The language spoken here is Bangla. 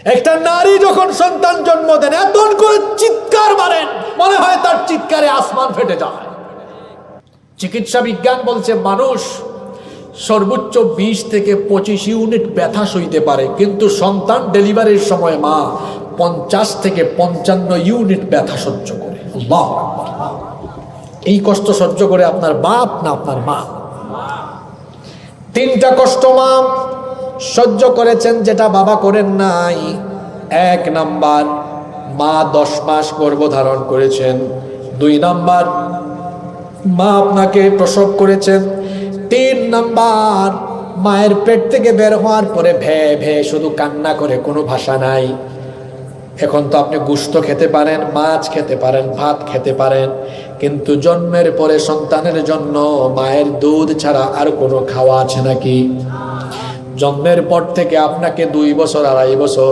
একটা নারী যখন সন্তান জন্ম দেন এত করে চিৎকার মারেন, মনে হয় তার চিৎকারে আসমান ফেটে যায়। চিকিৎসা বিজ্ঞান বলছে মানুষ সর্বোচ্চ 20 থেকে 25 ইউনিট ব্যথা সইতে পারে, কিন্তু সন্তান ডেলিভারির সময় মা 50 থেকে 55 ইউনিট ব্যথা সহ্য করে। আল্লাহু আকবার। এই কষ্ট সহ্য করে আপনার বাপ না আপনার মা? 3টা কষ্ট মা সহ্য করেছেন যেটা বাবা করেন নাই। 1 নাম্বার, মা 10 মাস গর্ভধারণ করেছেন। 2 নাম্বার, মা আপনাকে প্রসব করেছেন। 3 নাম্বার, মায়ের পেট থেকে বের হওয়ার পরে ভে ভে শুধু কান্না করে, কোনো ভাষা নাই। এখন তো আপনি গোশত খেতে পারেন, মাছ খেতে পারেন, ভাত খেতে পারেন, কিন্তু জন্মের পরে সন্তানের জন্য মায়ের দুধ ছাড়া আর কোনো খাওয়া আছে নাকি? জন্মের পর থেকে আপনাকে 2 বছর 2.5 বছর